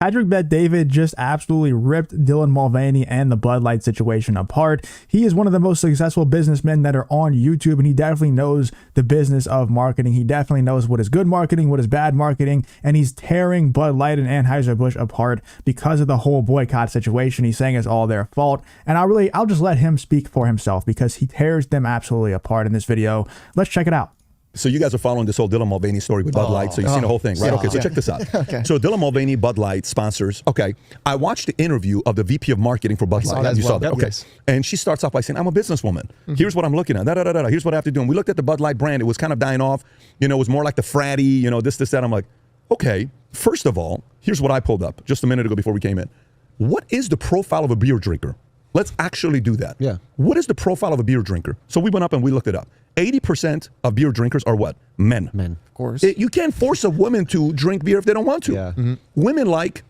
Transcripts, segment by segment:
Patrick Bet-David just absolutely ripped Dylan Mulvaney and the Bud Light situation apart. He is one of the most successful businessmen that are on YouTube, and he definitely knows the business of marketing. He definitely knows what is good marketing, what is bad marketing, and he's tearing Bud Light and Anheuser-Busch apart because of the whole boycott situation. He's saying it's all their fault, and I'll just let him speak for himself because he tears them absolutely apart in this video. Let's check it out. So you guys are following this whole Dylan Mulvaney story with Bud Light. So you've seen the whole thing, right? Okay, so check this out. Okay. So Dylan Mulvaney, Bud Light sponsors. Okay, I watched the interview of the VP of Marketing for Bud Light. You saw that, okay? Yes. And she starts off by saying, "I'm a businesswoman. Here's what I'm looking at. Here's what I have to do." And we looked at the Bud Light brand. It was kind of dying off. You know, it was more like the fratty. You know, this, that. I'm like, okay. First of all, here's what I pulled up just a minute ago before we came in. What is the profile of a beer drinker? Let's actually do that. Yeah. What is the profile of a beer drinker? So we went up and we looked it up. 80% of beer drinkers are what? Men. Men, of course. You can't force a woman to drink beer if they don't want to. Yeah. Women like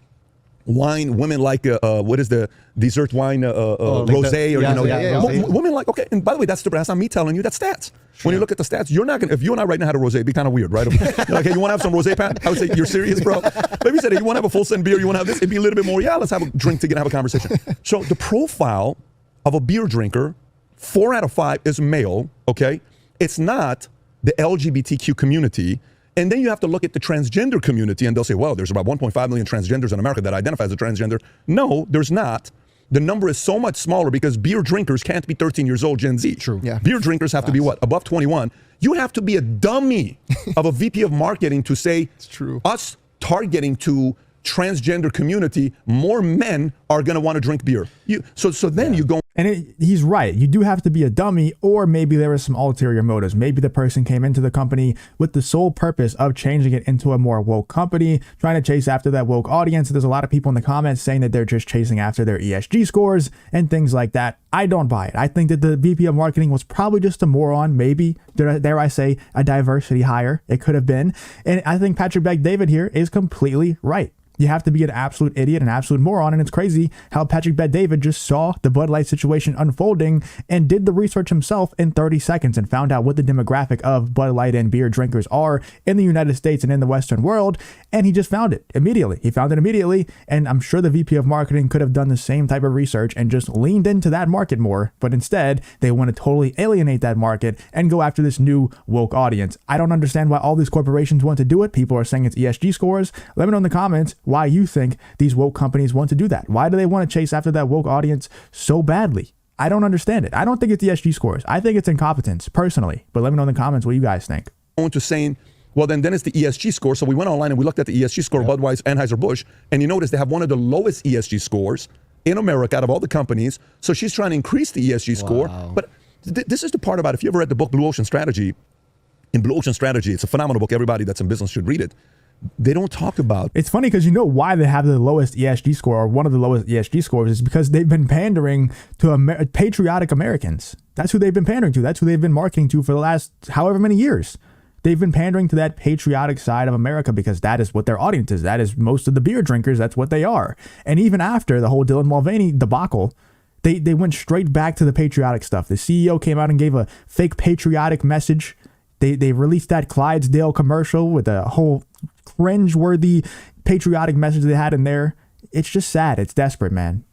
wine. Women like what is the dessert wine? Rosé, women like. Okay, and by the way, that's not me telling you. That's stats. When you look at the stats, you're not gonna. If you and I right now had a rosé, it'd be kind of weird, right? Like, hey, you want to have some rosé, Pat? I would say, you're serious, bro. But if you said, hey, you want to have a full send beer, you want to have this, it'd be a little bit more. Yeah, let's have a drink together, have a conversation. So the profile of a beer drinker, 4 out of 5 is male. Okay, it's not the LGBTQ community. And then you have to look at the transgender community, and they'll say, well, there's about 1.5 million transgenders in America that identify as a transgender. No, there's not. The number is so much smaller because beer drinkers can't be 13 years old, Gen Z. True. Yeah. Beer drinkers have to be what? Above 21. You have to be a dummy of a VP of marketing to say, it's true. Us targeting to transgender community, more men are going to want to drink beer. So then you go. And he's right. You do have to be a dummy, or maybe there was some ulterior motives. Maybe the person came into the company with the sole purpose of changing it into a more woke company, trying to chase after that woke audience. There's a lot of people in the comments saying that they're just chasing after their ESG scores and things like that. I don't buy it. I think that the VP of marketing was probably just a moron, maybe, dare I say, a diversity hire. It could have been. And I think Patrick Bet-David here is completely right. You have to be an absolute idiot, an absolute moron, and it's crazy how Patrick Bet-David just saw the Bud Light situation unfolding and did the research himself in 30 seconds and found out what the demographic of Bud Light and beer drinkers are in the United States and in the Western world, and he just found it immediately. He found it immediately, and I'm sure the VP of marketing could have done the same type of research and just leaned into that market more, but instead, they want to totally alienate that market and go after this new woke audience. I don't understand why all these corporations want to do it. People are saying it's ESG scores. Let me know in the comments why you think these woke companies want to do that. Why do they want to chase after that woke audience so badly? I don't understand it. I don't think it's ESG scores. I think it's incompetence, personally. But let me know in the comments what you guys think. To saying, well, then it's the ESG score. So we went online and we looked at the ESG score of Budweiser, Anheuser-Busch, and you notice they have one of the lowest ESG scores in America out of all the companies. So she's trying to increase the ESG score. But this is the part about, if you ever read the book Blue Ocean Strategy, in Blue Ocean Strategy, it's a phenomenal book. Everybody that's in business should read it. They don't talk about. It's funny because you know why they have the lowest ESG score, or one of the lowest ESG scores, is because they've been pandering to patriotic Americans. That's who they've been pandering to. That's who they've been marketing to for the last however many years. They've been pandering to that patriotic side of America because that is what their audience is. That is most of the beer drinkers. That's what they are. And even after the whole Dylan Mulvaney debacle, they went straight back to the patriotic stuff. The CEO came out and gave a fake patriotic message. They released that Clydesdale commercial with a whole cringe-worthy patriotic message they had in there. It's just sad. It's desperate, man.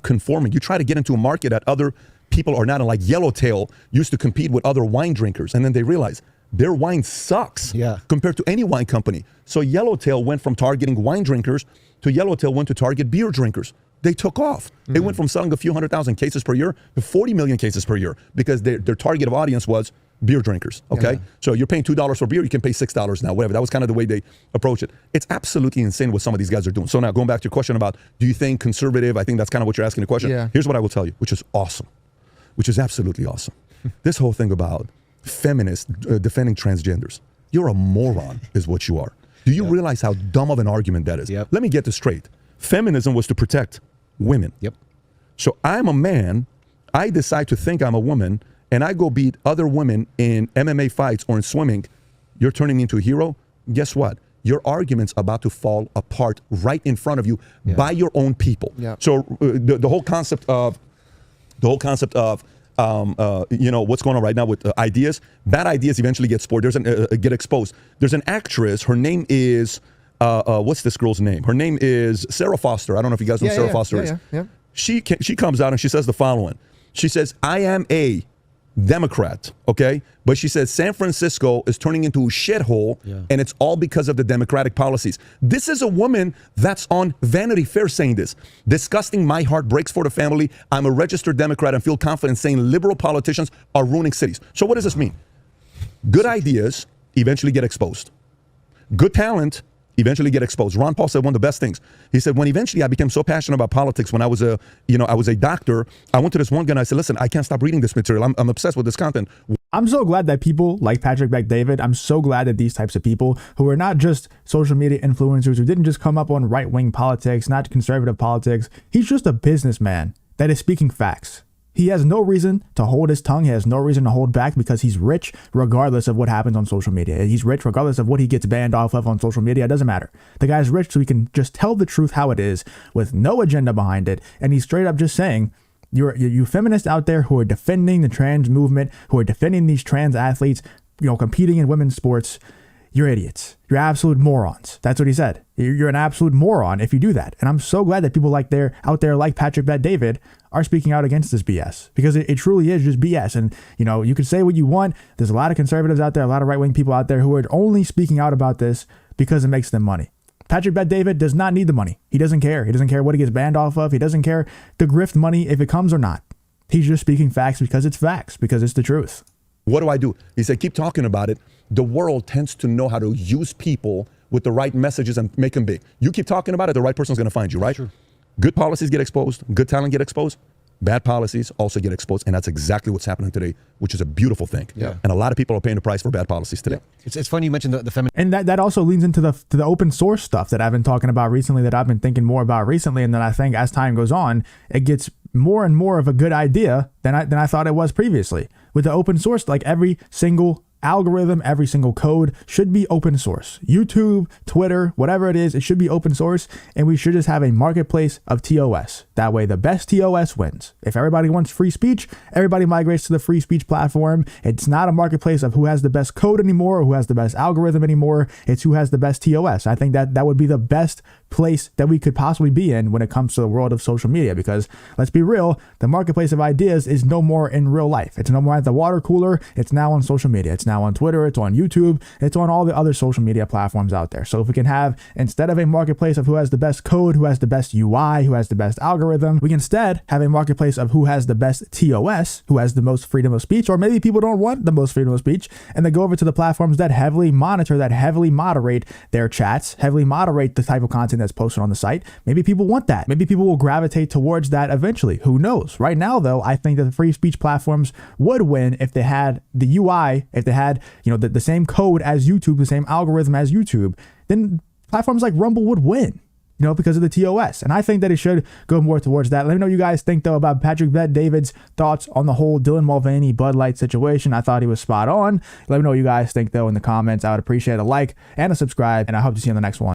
Conforming. You try to get into a market that other people are not in. Like Yellowtail used to compete with other wine drinkers, and then they realized their wine sucks compared to any wine company. So Yellowtail went from targeting wine drinkers to Yellowtail went to target beer drinkers. They took off. They went from selling a few 100,000 cases per year to 40 million cases per year because their target of audience was beer drinkers, okay? So you're paying $2 for beer, you can pay $6 now, whatever. That was kind of the way they approach it. It's absolutely insane what some of these guys are doing. So now going back to your question about, do you think conservative? I think that's kind of what you're asking the question. Here's what I will tell you, which is awesome, which is absolutely awesome. This whole thing about feminists defending transgenders. You're a moron is what you are. Do you realize how dumb of an argument that is? Let me get this straight. Feminism was to protect women. So I'm a man, I decide to think I'm a woman, and I go beat other women in MMA fights or in swimming, you're turning me into a hero? Guess what? Your argument's about to fall apart right in front of you by your own people. So the whole concept of, you know, what's going on right now with ideas, bad ideas eventually get spoiled. Get exposed. There's an actress, her name is what's this girl's name? Her name is Sarah Foster. I don't know if you guys know who Sarah Foster is. She comes out and she says the following. She says, I am a Democrat, okay? But she says San Francisco is turning into a shithole, and it's all because of the Democratic policies. This is a woman that's on Vanity Fair saying this. Disgusting, my heart breaks for the family. I'm a registered Democrat and feel confident saying liberal politicians are ruining cities. So what does this mean? Good ideas eventually get exposed. Good talent eventually get exposed. Ron Paul said one of the best things. He said, when eventually I became so passionate about politics, when I was a doctor, I went to this one guy and I said, listen, I can't stop reading this material. I'm obsessed with this content. I'm so glad that people like Patrick Bet-David, I'm so glad that these types of people who are not just social media influencers, who didn't just come up on right-wing politics, not conservative politics, he's just a businessman that is speaking facts. He has no reason to hold his tongue. He has no reason to hold back because he's rich regardless of what happens on social media. He's rich regardless of what he gets banned off of on social media. It doesn't matter. The guy's rich so he can just tell the truth how it is with no agenda behind it. And he's straight up just saying, you feminists out there who are defending the trans movement, who are defending these trans athletes, competing in women's sports, you're idiots. You're absolute morons. That's what he said. You're an absolute moron if you do that. And I'm so glad that people out there like Patrick Bet-David are speaking out against this BS, because it truly is just BS. And, you can say what you want. There's a lot of conservatives out there, a lot of right-wing people out there who are only speaking out about this because it makes them money. Patrick Bet-David does not need the money. He doesn't care. He doesn't care what he gets banned off of. He doesn't care the grift money if it comes or not. He's just speaking facts because it's the truth. What do I do? He said, keep talking about it. The world tends to know how to use people with the right messages and make them big. You keep talking about it, the right person's going to find you, right? Sure. Good policies get exposed. Good talent get exposed. Bad policies also get exposed. And that's exactly what's happening today, which is a beautiful thing. Yeah. And a lot of people are paying the price for bad policies today. Yeah. It's funny you mentioned the feminine. And that also leads into the open source stuff that I've been talking about recently, that I've been thinking more about recently. And then I think as time goes on, it gets more and more of a good idea than I thought it was previously. With the open source, like every single algorithm, every single code should be open source. YouTube, Twitter, whatever it is, it should be open source, and we should just have a marketplace of TOS. That way the best TOS wins. If everybody wants free speech, everybody migrates to the free speech platform. It's not a marketplace of who has the best code anymore or who has the best algorithm anymore. It's who has the best TOS. I think that would be the best place that we could possibly be in when it comes to the world of social media, because let's be real, the marketplace of ideas is no more in real life. It's no more at the water cooler. It's now on social media. It's now on Twitter. It's on YouTube. It's on all the other social media platforms out there. So if we can have, instead of a marketplace of who has the best code, who has the best UI, who has the best algorithm, we can instead have a marketplace of who has the best TOS, who has the most freedom of speech, or maybe people don't want the most freedom of speech and they go over to the platforms that heavily monitor, that heavily moderate their chats, heavily moderate the type of content that's posted on the site. Maybe people want that. Maybe people will gravitate towards that eventually. Who knows? Right now, though, I think that the free speech platforms would win if they had the UI, if they had, the same code as YouTube, the same algorithm as YouTube. Then platforms like Rumble would win, because of the TOS. And I think that it should go more towards that. Let me know what you guys think, though, about Patrick Bet-David's thoughts on the whole Dylan Mulvaney Bud Light situation. I thought he was spot on. Let me know what you guys think, though, in the comments. I would appreciate a like and a subscribe, and I hope to see you on the next one.